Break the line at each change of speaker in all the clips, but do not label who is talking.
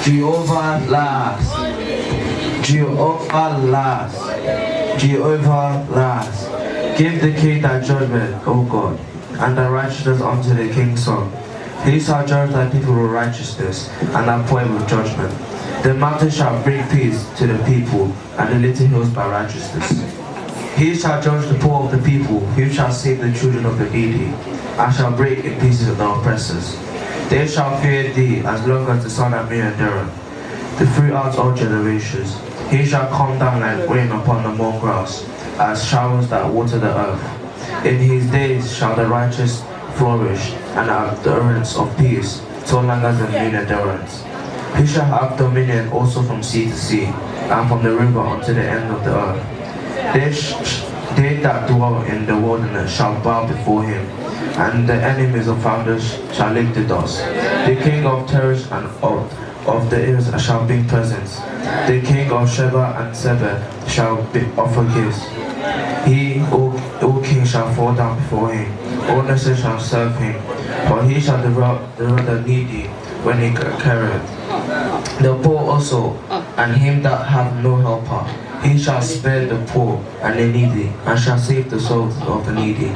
Jehovah laughs. Jehovah laughs. Jehovah laughs. Give the king thy judgment, O God, and thy righteousness unto the king's son. He shall judge thy people with righteousness, and thy poor with judgment. The mountains shall bring peace to the people, and the little hills by righteousness. He shall judge the poor of the people, he shall save the children of the needy, and shall break in pieces the oppressors. They shall fear thee as long as the sun and moon endure, throughout all generations. He shall come down like rain upon the mown grass, as showers that water the earth. In his days shall the righteous flourish, and have the endurance of peace, so long as the moon endurance. He shall have dominion also from sea to sea, and from the river unto the end of the earth. They that dwell in the wilderness shall bow before him, and the enemies of founders shall lick the dust. The king of terrors and of the hills shall bring presents. The king of Sheba and Seba shall offer gifts. He, O king, shall fall down before him. All nations shall serve him. For he shall devour the needy when he carrieth. The poor also, and him that hath no helper. He shall spare the poor and the needy, and shall save the souls of the needy.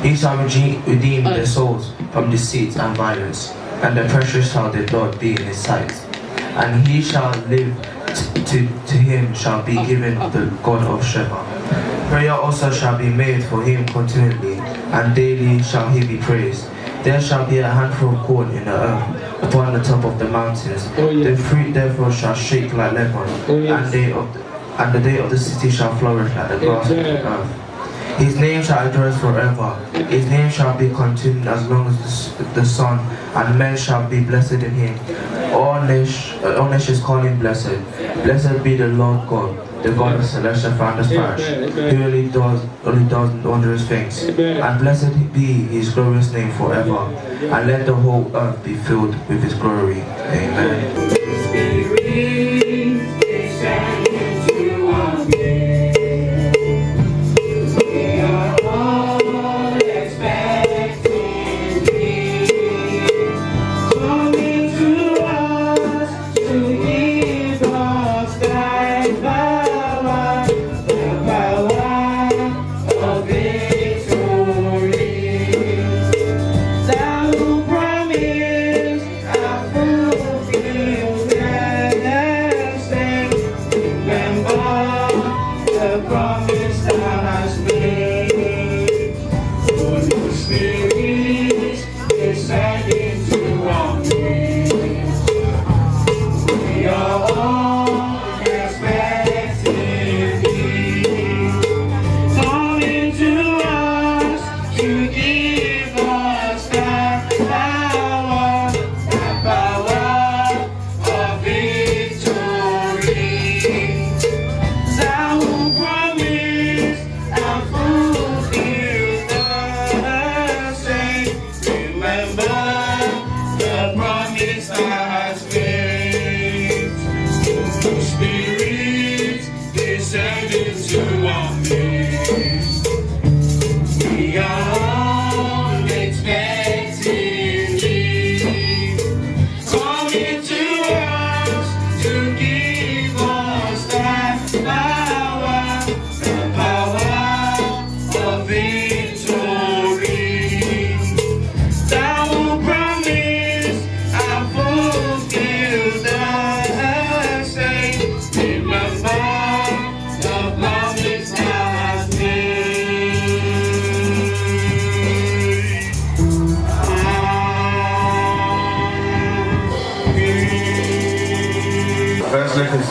He shall redeem their souls from deceit and violence, and the precious shall the Lord be in his sight. And he shall live, to him shall be given the God of Sheba. Prayer also shall be made for him continually, and daily shall he be praised. There shall be a handful of corn in the earth upon the top of the mountains. The fruit therefore shall shake like Lebanon, and the day of the city shall flourish like the grass of the earth. His name shall endure forever. His name shall be continued as long as the sun, and men shall be blessed in him. All nations call him blessed. Blessed be the Lord God, the God of celestial founders Parish, who only does wondrous things. And blessed be his glorious name forever. And let the whole earth be filled with his glory. Amen.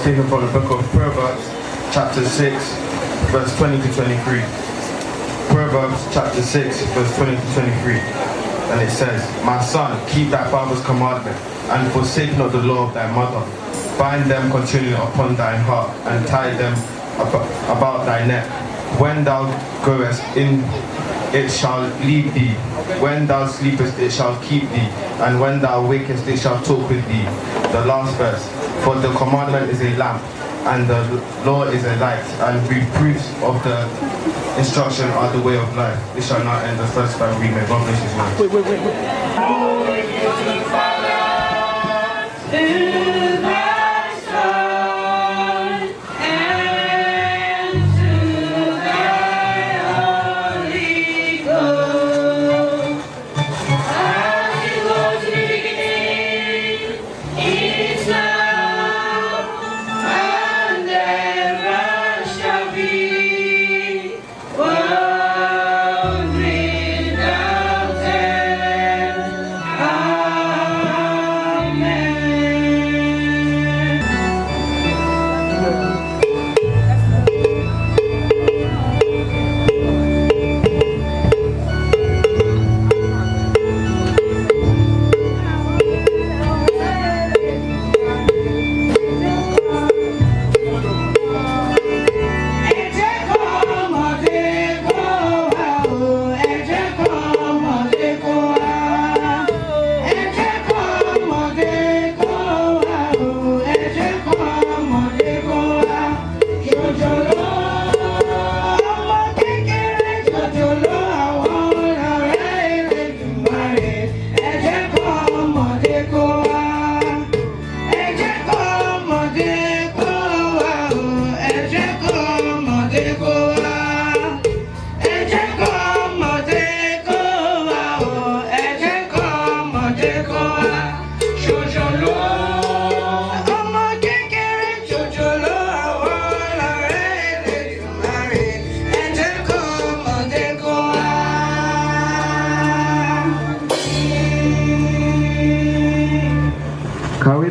Taken from the book of Proverbs, chapter 6, verse 20 to 23. Proverbs, chapter 6, verse 20 to 23. And it says, My son, keep thy father's commandment, and forsake not the law of thy mother. Bind them continually upon thine heart, and tie them about thy neck. When thou goest in, it shall lead thee. When thou sleepest, it shall keep thee. And when thou wakest, it shall talk with thee. The last verse. For the commandment is a lamp, and the law is a light, and reproofs of the instruction are the way of life. This shall not end the first time we may. God bless his name.
Wait.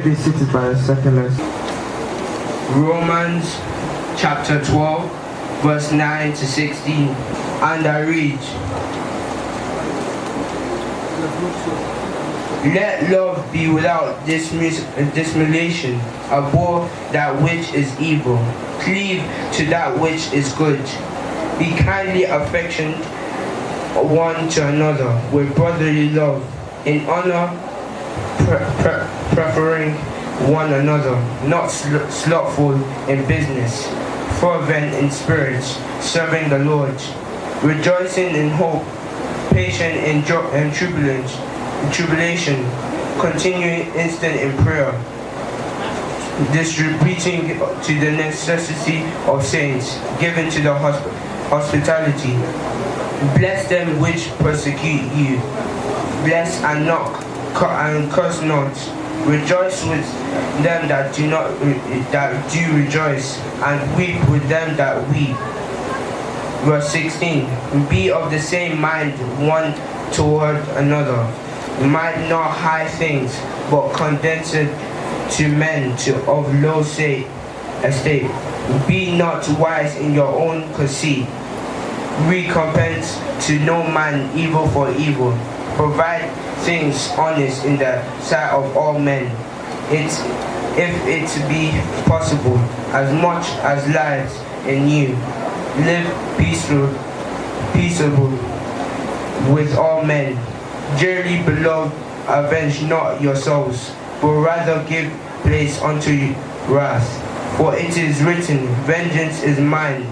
be seated by the second lesson.
Romans chapter 12, verse 9 to 16. And I read, let love be without dissimulation. Abhor that which is evil. Cleave to that which is good. Be kindly affectioned one to another with brotherly love, in honor preferring one another, not slothful in business, fervent in spirit, serving the Lord, rejoicing in hope, patient in tribulation, continuing instant in prayer, distributing to the necessity of saints, given to the hospitality. Bless them which persecute you. Bless and knock, and curse not. Rejoice with them that do rejoice, and weep with them that weep. Verse 16. Be of the same mind one toward another. Mind not high things, but condensed to men of low estate. Be not wise in your own conceit. Recompense to no man evil for evil. Provide things honest in the sight of all men. If it be possible, as much as lies in you, live peaceable with all men. Dearly beloved, avenge not yourselves, but rather give place unto wrath. For it is written, vengeance is mine,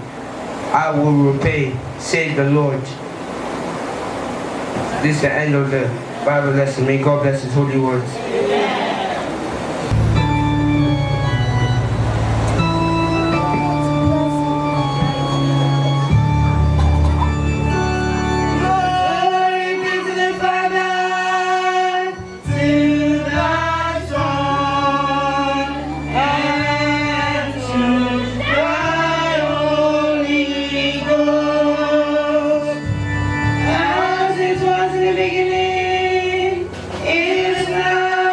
I will repay, saith the Lord. This is the end of the Bible lesson. May God bless His holy words.
As it was in the beginning, is now.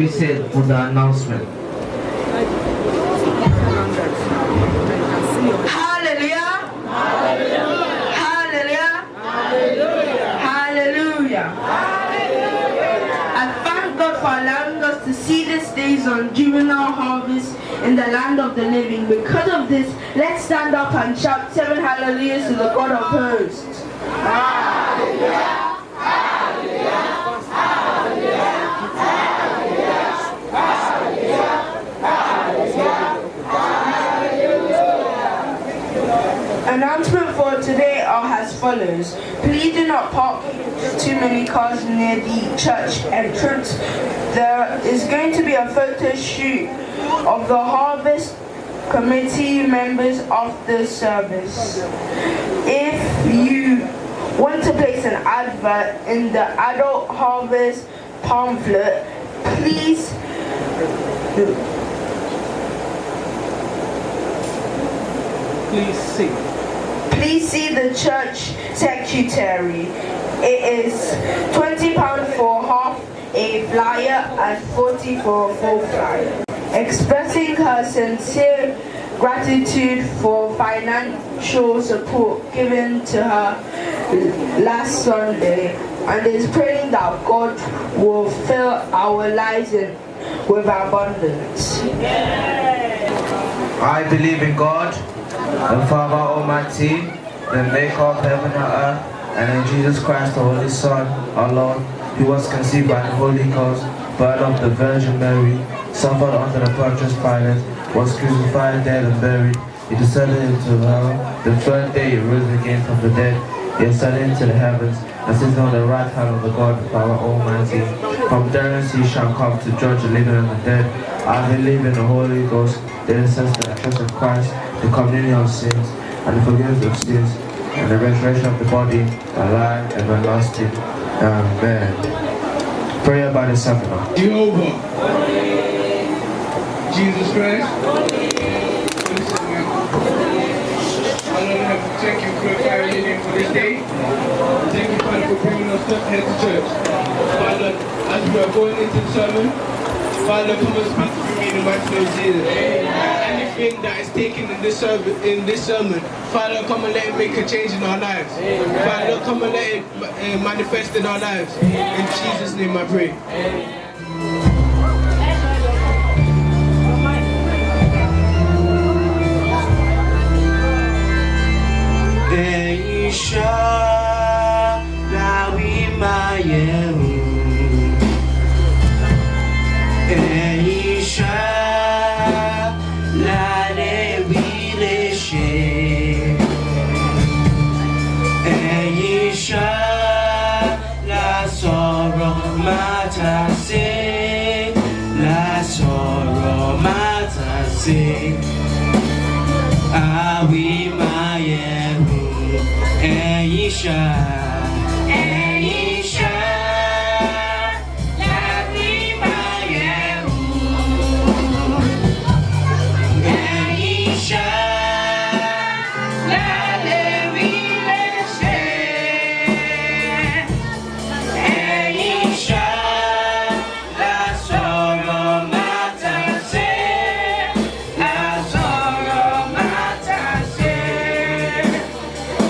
be said for the announcement?
Hallelujah. Hallelujah. Hallelujah. I thank God for allowing us to see these days on Juvenile harvest in the land of the living. Because of this, let's stand up and shout 7 hallelujahs to the God of hosts. Hallelujah. Announcement for today are as follows. Please do not park too many cars near the church entrance. There is going to be a photo shoot of the Harvest Committee members of the service. If you want to place an advert in the Adult Harvest pamphlet, please see the church secretary. It is £20 for half a flyer and £40 for a full flyer. Expressing her sincere gratitude for financial support given to her last Sunday, and is praying that God will fill our lives with abundance.
I believe in God, the Father Almighty, the maker of heaven and earth, and in Jesus Christ, the Holy Son, our Lord, who was conceived by the Holy Ghost, born of the Virgin Mary, suffered under the Pontius Pilate, was crucified, dead, and buried. He descended into hell. The third day he rose again from the dead. He ascended into the heavens, and sits on the right hand of the God, the Father Almighty. From thence he shall come to judge the living and the dead. I believe in the Holy Ghost, the innocence and trust of Christ, the communion of sins, and the forgiveness of sins, and the resurrection of the body, the life everlasting. Amen. Prayer by the sacrament.
Jehovah, Jesus Christ, listen, man. I don't have to thank you for your name for this day. Thank you, Father, for bringing us here to church. Father, as we are going into the sermon, Father, come and speak to me in the mighty name of Jesus. Anything that is taken in this sermon, Father, come and let it make a change in our lives. Father, come and let it manifest in our lives. In Jesus' name I pray.
Awi mayehu Eisha Lawi mayehu Eisha Lalewi leshe Eisha La soro matase La soro matase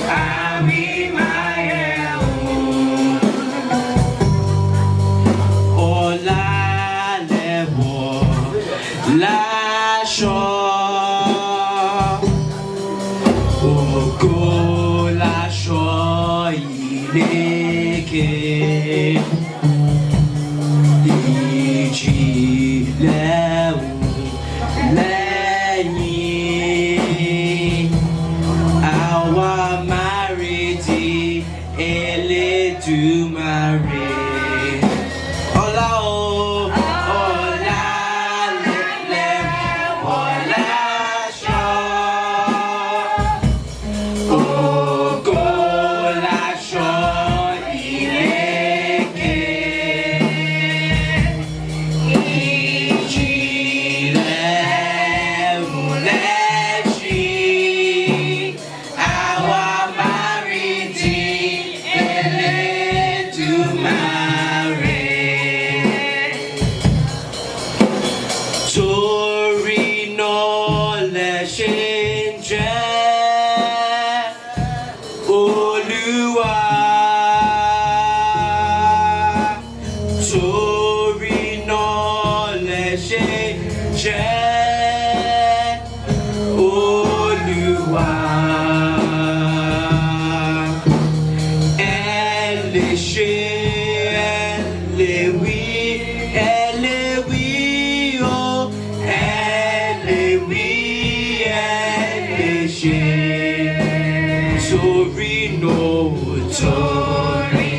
Awi mayehu Ola lewo La sho Ogo la sho ileke Iji lewu lẹ́yìn àwa márèdì Elédùmarè. Ọlá o, ọlá lẹ́lẹ́, ọlá ṣọ́. Ògo láṣọ ìlékè. Torino, Torino.